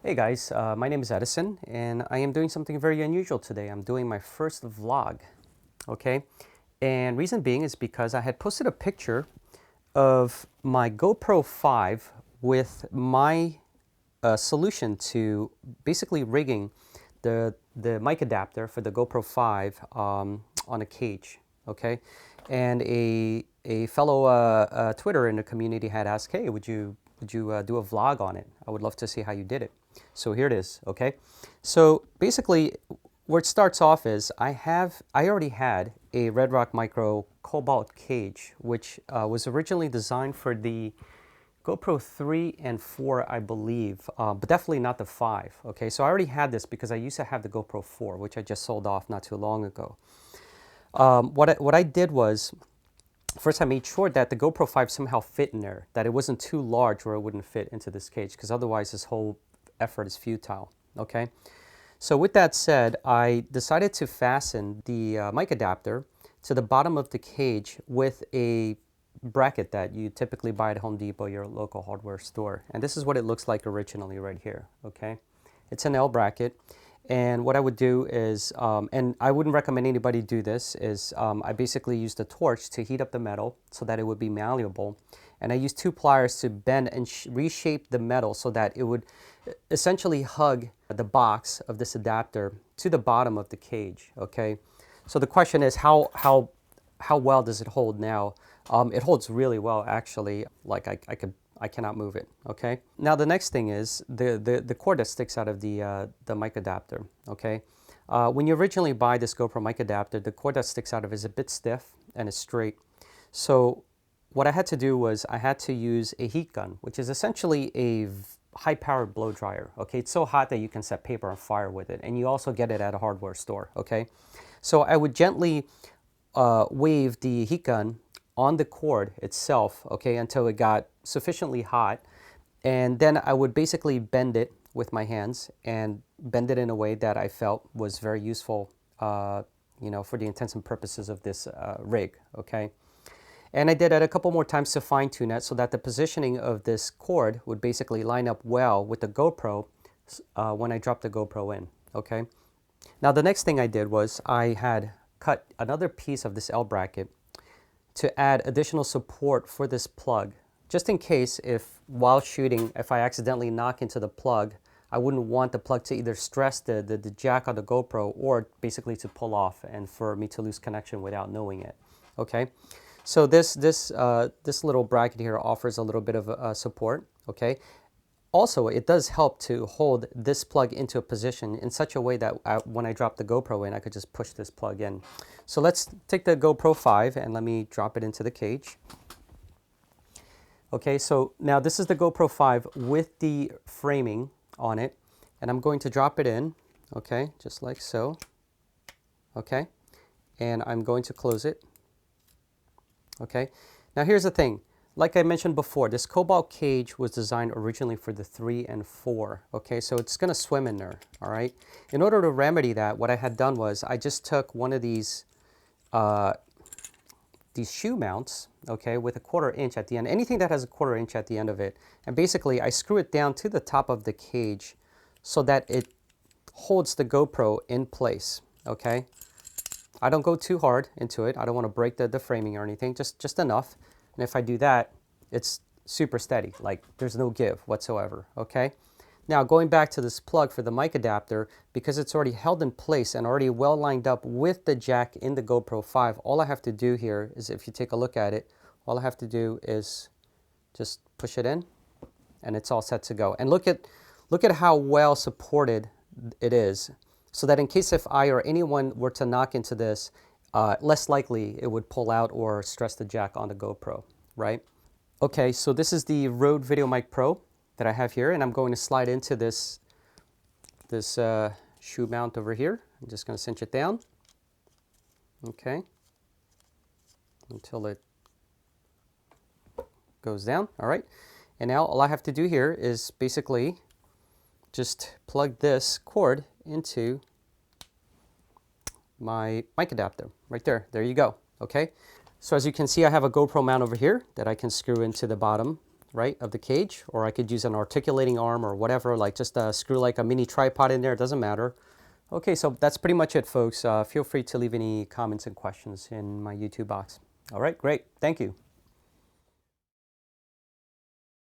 Hey guys, my name is Edison and I am doing something very unusual today. I'm doing my first vlog, okay? And reason being is because I had posted a picture of my GoPro 5 with my solution to basically rigging the mic adapter for the GoPro 5 on a cage, okay? And a fellow Twitter in the community had asked, hey, would you do a vlog on it? I would love to see how you did it. So here it is, okay? So basically, where it starts off is I already had a Red Rock Micro Cobalt cage, which was originally designed for the GoPro 3 and 4, I believe, but definitely not the 5, okay? So I already had this because I used to have the GoPro 4, which I just sold off not too long ago. What I did was, first I made sure that the GoPro 5 somehow fit in there, that it wasn't too large where it wouldn't fit into this cage, because otherwise this whole effort is futile, okay? So with that said, I decided to fasten the mic adapter to the bottom of the cage with a bracket that you typically buy at Home Depot, your local hardware store. And this is what it looks like originally right here, okay? It's an L bracket. And what I would do is, and I wouldn't recommend anybody do this, is I basically used a torch to heat up the metal so that it would be malleable. And I used two pliers to bend and reshape the metal so that it would essentially hug the box of this adapter to the bottom of the cage, okay? So the question is, how well does it hold now? It holds really well, actually. Like I cannot move it, okay? Now the next thing is the cord that sticks out of the mic adapter, okay? When you originally buy this GoPro mic adapter, the cord that sticks out of it is a bit stiff and it's straight. So what I had to do was I had to use a heat gun, which is essentially a high-powered blow dryer, okay? It's so hot that you can set paper on fire with it, and you also get it at a hardware store, okay? So I would gently wave the heat gun on the cord itself, okay, until it got sufficiently hot. And then I would basically bend it with my hands and bend it in a way that I felt was very useful, for the intents and purposes of this rig, okay? And I did it a couple more times to fine tune it so that the positioning of this cord would basically line up well with the GoPro when I dropped the GoPro in, okay? Now the next thing I did was I had cut another piece of this L bracket to add additional support for this plug, just in case while shooting, if I accidentally knock into the plug, I wouldn't want the plug to either stress the jack on the GoPro or basically to pull off and for me to lose connection without knowing it, okay? So this little bracket here offers a little bit of support, okay? Also, it does help to hold this plug into a position in such a way that when I drop the GoPro in, I could just push this plug in. So let's take the GoPro 5 and let me drop it into the cage. Okay, so now this is the GoPro 5 with the framing on it, and I'm going to drop it in, okay, just like so, okay? And I'm going to close it, okay? Now here's the thing. Like I mentioned before, this Cobalt cage was designed originally for the 3 and 4, okay? So it's gonna swim in there, all right? In order to remedy that, what I had done was I just took one of these shoe mounts, okay, with a 1/4 inch at the end, anything that has a 1/4 inch at the end of it, and basically I screw it down to the top of the cage so that it holds the GoPro in place, okay? I don't go too hard into it. I don't wanna break the framing or anything, just enough. And if I do that, it's super steady, like there's no give whatsoever, okay? Now going back to this plug for the mic adapter, because it's already held in place and already well lined up with the jack in the GoPro 5, all I have to do here is, if you take a look at it, all I have to do is just push it in and it's all set to go. And look at how well supported it is, so that in case if I or anyone were to knock into this, less likely it would pull out or stress the jack on the GoPro, right? Okay, so this is the Rode VideoMic Pro that I have here, and I'm going to slide into this shoe mount over here. I'm just going to cinch it down, okay, until it goes down, all right? And now all I have to do here is basically just plug this cord into my mic adapter right there. There you go, okay? So as you can see, I have a GoPro mount over here that I can screw into the bottom right, of the cage, or I could use an articulating arm or whatever, like just screw like a mini tripod in there, it doesn't matter. Okay, so that's pretty much it, folks. Feel free to leave any comments and questions in my YouTube box. All right, great. Thank you.